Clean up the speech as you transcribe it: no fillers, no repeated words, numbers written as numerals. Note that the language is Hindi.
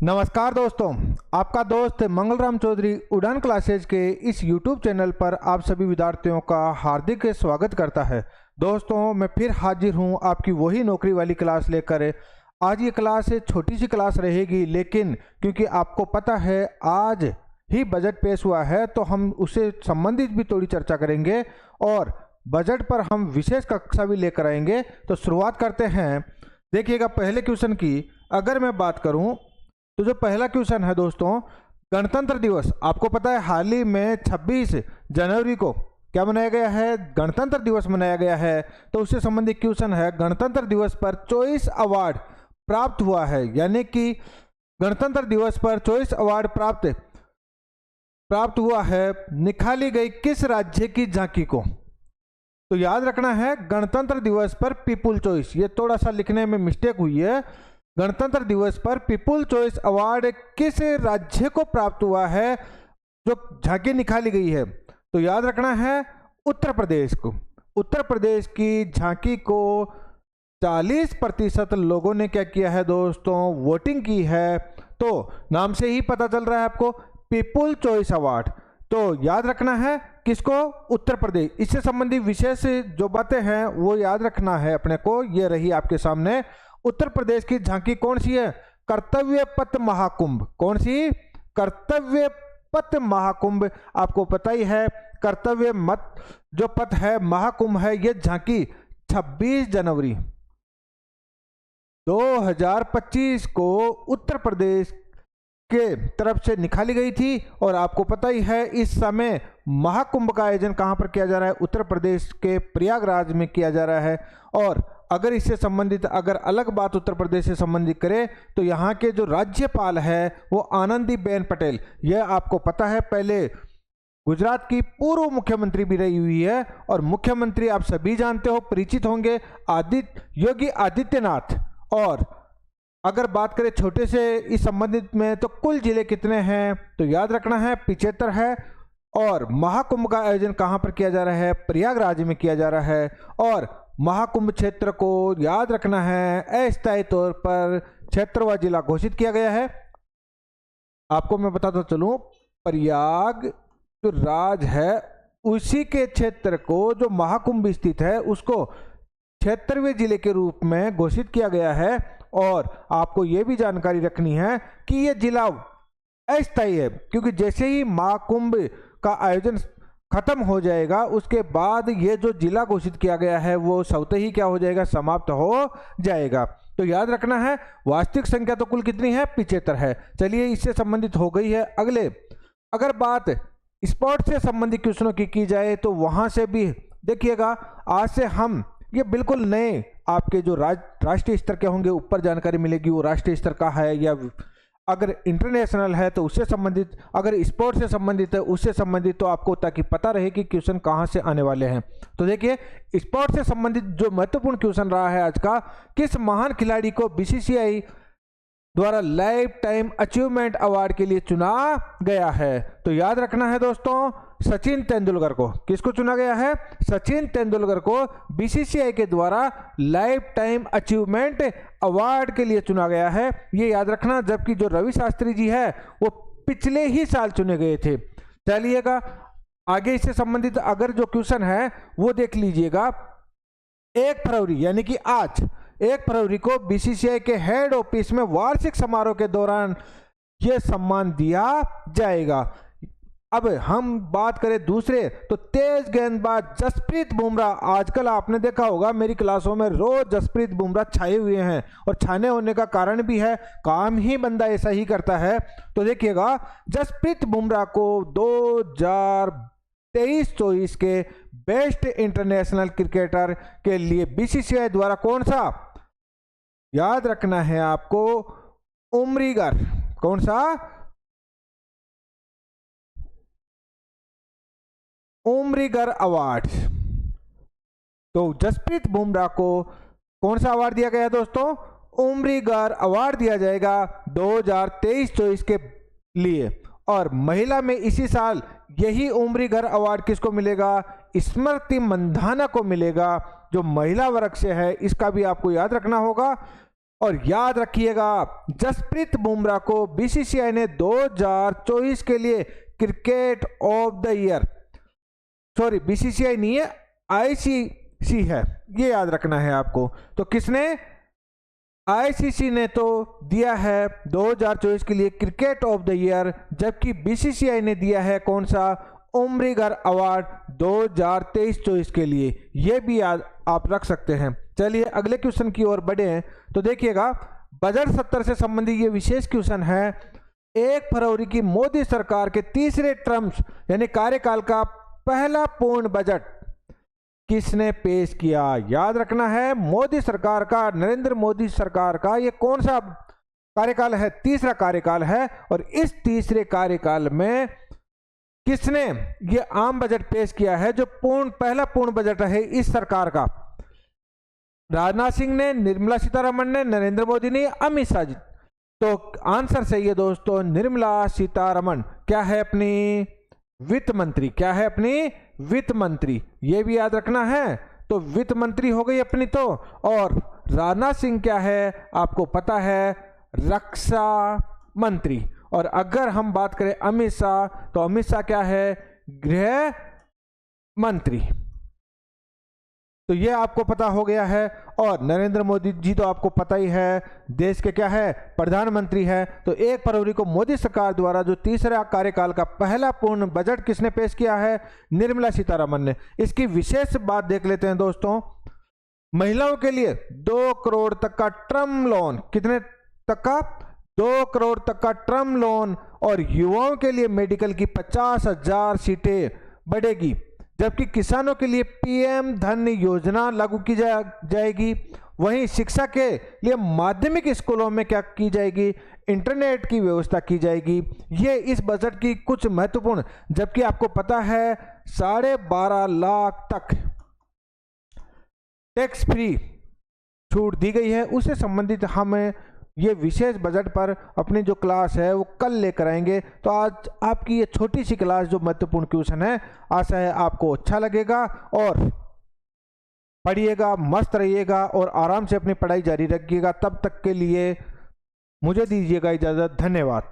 नमस्कार दोस्तों, आपका दोस्त मंगलराम चौधरी उड़ान क्लासेज के इस YouTube चैनल पर आप सभी विद्यार्थियों का हार्दिक स्वागत करता है। दोस्तों, मैं फिर हाजिर हूं आपकी वही नौकरी वाली क्लास लेकर। आज ये क्लास छोटी सी क्लास रहेगी, लेकिन क्योंकि आपको पता है आज ही बजट पेश हुआ है तो हम उससे संबंधित भी थोड़ी चर्चा करेंगे और बजट पर हम विशेष कक्षा भी लेकर आएंगे। तो शुरुआत करते हैं। देखिएगा, पहले क्वेश्चन की अगर मैं बात करूं तो जो पहला क्वेश्चन है दोस्तों, गणतंत्र दिवस आपको पता है हाल ही में 26 जनवरी को क्या मनाया गया है? गणतंत्र दिवस मनाया गया है। तो उससे संबंधित क्वेश्चन है, गणतंत्र दिवस पर चॉइस अवार्ड प्राप्त हुआ है, यानी कि गणतंत्र दिवस पर चॉइस अवार्ड प्राप्त हुआ है, निकाली गई किस राज्य की झांकी को? तो याद रखना है, गणतंत्र दिवस पर पीपुल चॉइस, ये थोड़ा सा लिखने में मिस्टेक हुई है। गणतंत्र दिवस पर पीपुल चॉइस अवार्ड किस राज्य को प्राप्त हुआ है जो झांकी निकाली गई है? तो याद रखना है, उत्तर प्रदेश को। उत्तर प्रदेश की झांकी को 40% लोगों ने क्या किया है दोस्तों? वोटिंग की है। तो नाम से ही पता चल रहा है आपको, पीपुल चॉइस अवार्ड। तो याद रखना है किसको? उत्तर प्रदेश। इससे संबंधित विशेष जो बातें हैं वो याद रखना है अपने को। ये रही आपके सामने। उत्तर प्रदेश की झांकी कौन सी है? कर्तव्य पथ महाकुंभ। कौन सी? कर्तव्य पथ महाकुंभ। आपको पता ही है, कर्तव्य मत जो पथ है महाकुंभ है, ये झांकी 26 जनवरी 2025 को उत्तर प्रदेश के तरफ से निकाली गई थी। और आपको पता ही है, इस समय महाकुंभ का आयोजन कहां पर किया जा रहा है? उत्तर प्रदेश के प्रयागराज में किया जा रहा है। और अगर इससे संबंधित अगर अलग बात उत्तर प्रदेश से संबंधित करें तो यहाँ के जो राज्यपाल है वो आनंदीबेन पटेल। यह आपको पता है, पहले गुजरात की पूर्व मुख्यमंत्री भी रही हुई है। और मुख्यमंत्री आप सभी जानते हो, परिचित होंगे, योगी आदित्यनाथ। और अगर बात करें छोटे से इस संबंधित में तो कुल जिले कितने हैं? तो याद रखना है 75 है। और महाकुंभ का आयोजन कहां पर किया जा रहा है? प्रयागराज में किया जा रहा है। और महाकुंभ क्षेत्र को याद रखना है, अस्थायी तौर पर क्षेत्र व जिला घोषित किया गया है। आपको मैं बताता चलूं, प्रयाग जो राज है उसी के क्षेत्र को जो महाकुंभ स्थित है उसको क्षेत्रवीय जिले के रूप में घोषित किया गया है। और आपको यह भी जानकारी रखनी है कि यह जिला अस्थायी है, क्योंकि जैसे ही महाकुंभ का आयोजन खत्म हो जाएगा उसके बाद ये जो जिला घोषित किया गया है वो स्वतः ही क्या हो जाएगा? समाप्त हो जाएगा। तो याद रखना है, वास्तविक संख्या तो कुल कितनी है? 75 है। चलिए, इससे संबंधित हो गई है। अगले अगर बात स्पोर्ट्स से संबंधित क्वेश्चनों की जाए तो वहां से भी देखिएगा, आज से हम ये बिल्कुल नए आपके जो राष्ट्रीय स्तर के होंगे ऊपर जानकारी मिलेगी, वो राष्ट्रीय स्तर का है या अगर इंटरनेशनल है तो उससे संबंधित, अगर स्पोर्ट्स से संबंधित है उससे संबंधित, तो आपको ताकि पता रहे कि क्वेश्चन कहां से आने वाले हैं। तो देखिए, स्पोर्ट्स से संबंधित जो महत्वपूर्ण क्वेश्चन रहा है आज का, किस महान खिलाड़ी को बीसीसीआई द्वारा लाइफ टाइम अचीवमेंट अवार्ड के लिए चुना गया है? तो याद रखना है दोस्तों, सचिन तेंदुलकर को। किसको चुना गया है? सचिन तेंदुलकर को बीसीसीआई के द्वारा लाइफ टाइम अचीवमेंट अवार्ड के लिए चुना गया है, ये याद रखना। जबकि जो रवि शास्त्री जी है वो पिछले ही साल चुने गए थे। चलिएगा आगे, इससे संबंधित अगर जो क्वेश्चन है वो देख लीजिएगा। 1 फरवरी यानी कि आज 1 फरवरी को बीसीसीआई के हेड ऑफिस में वार्षिक समारोह के दौरान यह सम्मान दिया जाएगा। अब हम बात करें दूसरे, तो तेज गेंदबाज जसप्रीत बुमराह। आजकल आपने देखा होगा मेरी क्लासों में रोज जसप्रीत बुमराह छाए हुए हैं, और छाने होने का कारण भी है, काम ही बंदा ऐसा ही करता है। तो देखिएगा, जसप्रीत बुमराह को 2023-24 के बेस्ट इंटरनेशनल क्रिकेटर के लिए बीसीसीआई द्वारा कौन सा? याद रखना है आपको, उम्रीगर। कौन सा? उम्रीगर अवार्ड। तो जसप्रीत बुमराह को कौन सा अवार्ड दिया गया दोस्तों? उम्रीगर अवार्ड दिया जाएगा 2023-24 के लिए। और महिला में इसी साल यही उम्रीगर अवार्ड किसको मिलेगा? स्मृति मंधाना को मिलेगा, जो महिला वर्ग से है। इसका भी आपको याद रखना होगा। और याद रखिएगा, जसप्रीत बुमराह को बीसीसीआई ने 2024 के लिए cricket of the year, sorry BCCI नहीं है, आईसीसी है, ये याद रखना है आपको। तो किसने, आईसीसी ने तो दिया है 2024 के लिए क्रिकेट ऑफ द ईयर, जबकि बीसीसीआई ने दिया है कौन सा, उम्रीगर अवार्ड 2023-24 के लिए। यह भी याद आप रख सकते हैं। चलिए अगले क्वेश्चन की ओर बढ़े हैं। तो देखिएगा, बजट सत्र से संबंधित ये विशेष क्वेश्चन है। 1 फरवरी की मोदी सरकार के तीसरे टर्म्स यानी कार्यकाल का पहला पूर्ण बजट किसने पेश किया? याद रखना है, मोदी सरकार का, नरेंद्र मोदी सरकार का ये कौन सा कार्यकाल है? तीसरा कार्यकाल है। और इस तीसरे कार्यकाल में किसने ये आम बजट पेश किया है, जो पहला पूर्ण बजट है इस सरकार का? राजनाथ सिंह ने, निर्मला सीतारमण ने, नरेंद्र मोदी ने, अमित शाह जी? तो आंसर सही है दोस्तों, निर्मला सीतारमण। क्या है अपनी? वित्त मंत्री। क्या है अपनी? वित्त मंत्री। ये भी याद रखना है। तो वित्त मंत्री हो गई अपनी तो। और राजनाथ सिंह क्या है आपको पता है? रक्षा मंत्री। और अगर हम बात करें अमित शाह, तो अमित शाह क्या है? गृह मंत्री। तो ये आपको पता हो गया है। और नरेंद्र मोदी जी तो आपको पता ही है, देश के क्या है? प्रधानमंत्री है। तो 1 फरवरी को मोदी सरकार द्वारा जो तीसरा कार्यकाल का पहला पूर्ण बजट किसने पेश किया है? निर्मला सीतारमण ने। इसकी विशेष बात देख लेते हैं दोस्तों। महिलाओं के लिए 2 करोड़ तक का टर्म लोन, कितने तक का? 2 करोड़ तक का टर्म लोन। और युवाओं के लिए मेडिकल की 50,000 सीटें बढ़ेगी। जबकि किसानों के लिए पीएम धन योजना लागू की जाएगी। वहीं शिक्षा के लिए माध्यमिक स्कूलों में क्या की जाएगी? इंटरनेट की व्यवस्था की जाएगी। ये इस बजट की कुछ महत्वपूर्ण, जबकि आपको पता है 12.5 लाख तक टैक्स फ्री छूट दी गई है। उससे संबंधित हमें ये विशेष बजट पर अपनी जो क्लास है वो कल लेकर आएंगे। तो आज आपकी ये छोटी सी क्लास जो महत्वपूर्ण क्वेश्चन है, आशा है आपको अच्छा लगेगा। और पढ़िएगा, मस्त रहिएगा और आराम से अपनी पढ़ाई जारी रखिएगा। तब तक के लिए मुझे दीजिएगा इजाज़त। धन्यवाद।